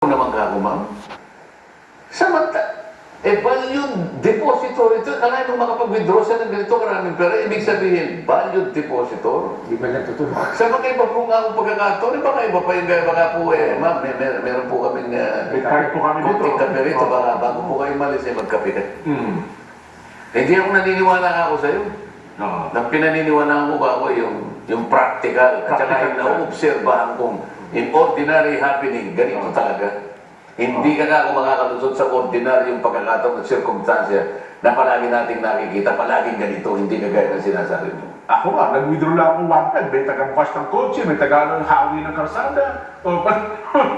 naman kako, ma'am. Valued depositor ito. Kalahin mo makapag-withdraw siya ng ganito karaming pera. Ibig sabihin, valued depositor. Di ba natutunan? Sa magkaiba po nga akong pagkakataon, baka iba pa yung gaya, baka po ma'am, meron po kaming May card po kami dito. kunting kape rito, baka bago po kayo malis, magkape ka. Hindi ako naniniwala ako sa'yo. Nang pinaniniwalaan ko ba ako yung practical, at saka yung na-obserbahan kong in ordinary happening, ganito talaga. Hindi ka ako makakalusot sa ordinaryong pagkakataon at sirkumstansya na palagi nating nakikita, palaging ganito, hindi kagaya ng sinasabi mo. Ako nga, nag-withdraw lang akong 1 may taga-bukas ng kotse, may taga-hawi ng karsada. O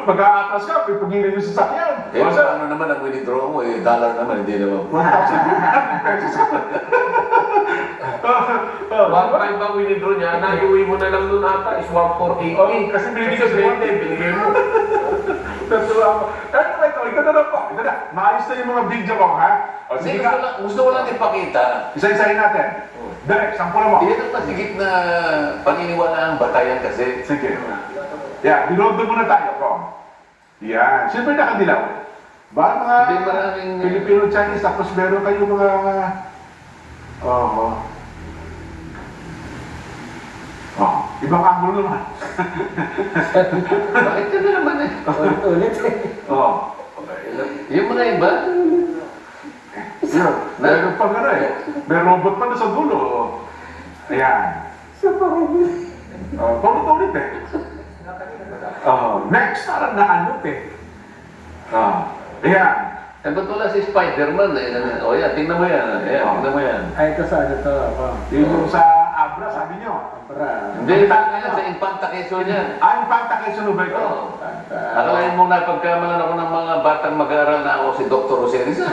mag-aatas ka, may pagingin yung sasakyan. Paano naman ang withdraw mo? Dollar naman, hindi naman. 1.5 ba withdraw niya? Naiuwi mo na lang doon ata is 1,480. Kasi binigay sa 20, binigay mo. Natuwa ako. Ito na lang po. Ito na. Maayos na yung mga video ko, ha? O, Hindi, sige ka. gusto ko lang ipakita. Isa-isahin natin. Direct, sampula mo. Yan ang masigit na paniniwalaang batayan kasi. Sige. Yan, binodo muna tayo, po. Yan. Siyempre nakadilaw. Ba, mga Hindi, maraming- Filipino-Chinese, tapos meron kayo mga... ibang angulo naman. Bakit ka na naman eh? Ulit-ulit eh. Yung mga iba, Yun. Meron pa gano'n eh. May robot pa na sa dulo. Ayan. Sa parang Paulit-ulit eh. Next, parang naanot eh. Ayan. ba't wala si Spider-Man eh? O yan, tingnan mo yan. Tingnan mo yan. ay ito sa ano to, ako. Yun yung sa Abra, sabi nyo. Para. Hindi, yan sa Infanta Quezon yan. Yung pagtakay sa Nubay ko. Oo. Akalain mo napagkamalan ako ng mga batang mag-aaral na ako si Dr. Jose Rizal.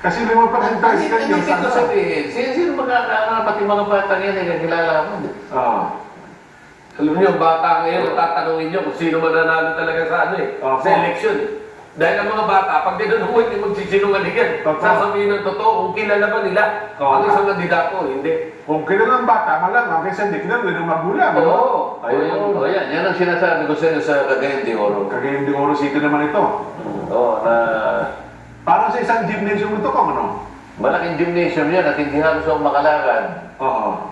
Kasi naman pag yung president Hindi yung ko sabihin. Sino mag-aaral pati mga batang yan ay kakilala mo? Alam niyo, bata ngayon, tatanungin niyo kung sino mananalo talaga sa ano eh, sa eleksyon. Dahil ang mga bata, pag dinuhuwag niyo magsisinungaling yan, sasabihin ng totoo kung kilala ba nila ang isang kandidato, hindi. Kung kilala ng bata, malamang kasi hindi kilala ng magulang. Oo. Ayun. Yan. Yan ang sinasabi ko sa inyo sa Cagayan de Oro. Cagayan de Oro City naman ito. Oo, na Parang sa isang gymnasium ito kung ano. malaking gymnasium yan at hindi halos ako makalakad.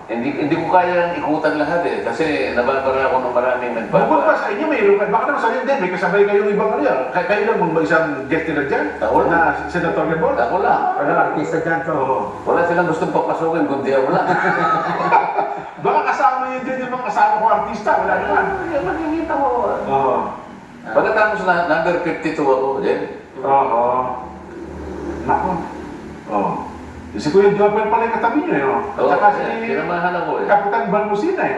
Hindi ko kaya ikutan lahat eh. Kasi nababara ako ng maraming Bukod pa sa inyo, may ilukan. Baka naman sa inyo din, may kasabay kayong ibang ano yan. Kayo lang mong isang guest nila dyan? Ako lang. Na Senator Gabon? Ako lang. Ano, artista dyan to. Wala silang gustong papasukin kundi ako lang. Baka kasama yun din yung mga kasama ko artista. Wala naman. Yung makikita ko. Pagkatapos na number 52 ako, Jen. Nako. Si Kuya Jobel pala yung katabi niyo, eh. At saka si sinamahan ako eh. Kapitan Balmusina, eh.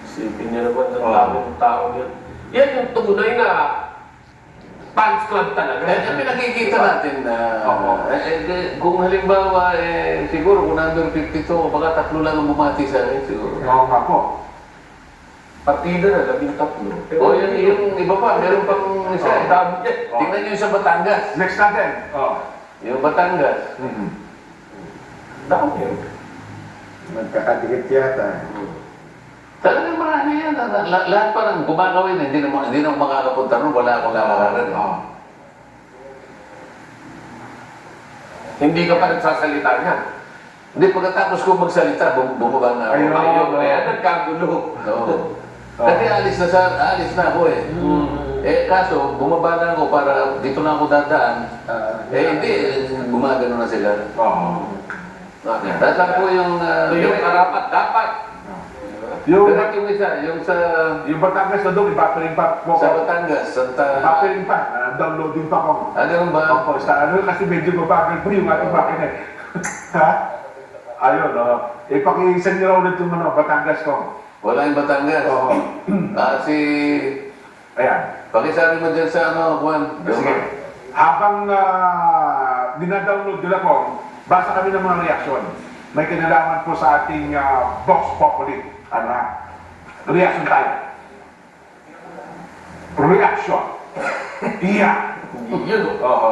Isipin niyo naman ng tao yun. Yan yung tunay na fans club talaga. Yung pinakikita natin na kung halimbawa, siguro kung number 52, baka tatlo lang ang bumati sa akin siguro. Oo nga po. Partida na, 13. O yung iba pa, meron pang isa. Dami niya. Tingnan nyo yung sa Batangas. Next natin. Yung Batangas. Dami yun. Magkakadikit yata. Talagang marami yan. Lahat pa lang gumagawin. Hindi na makakapunta ron. Wala akong lalakaran. Hindi ka pa nagsasalita niya. Hindi, pagkatapos ko magsalita, bumaba na ako. Ayun. Kaya nagkagulo. Oo. Kasi alis na ako eh. Kaso, bumaba na ako para dito na ako dadaan. Hindi, gumagano na sila. Dasa po yung... Yung karapat dapat. Yung yung isa, yung sa... Yung Batangas na doon, ipapiling pa po. Sa Batangas, Santa... Ipapiling pa. Downloading pa ko. Ano ba? Opo, ano kasi medyo mabagal po yung ating makina eh. Ha? Ayun, ipakisend nyo ulit yung Batangas ko. Wala yung Batangas. Oo. Ayan. Pakisabi mo dyan sa ano, Juan. Sige. Habang dinadownload nila ko, basa kami ng mga reaksyon. May kinalaman po sa ating Vox Populi. Reaction tayo. Reaction. Iya. Yun. Oo.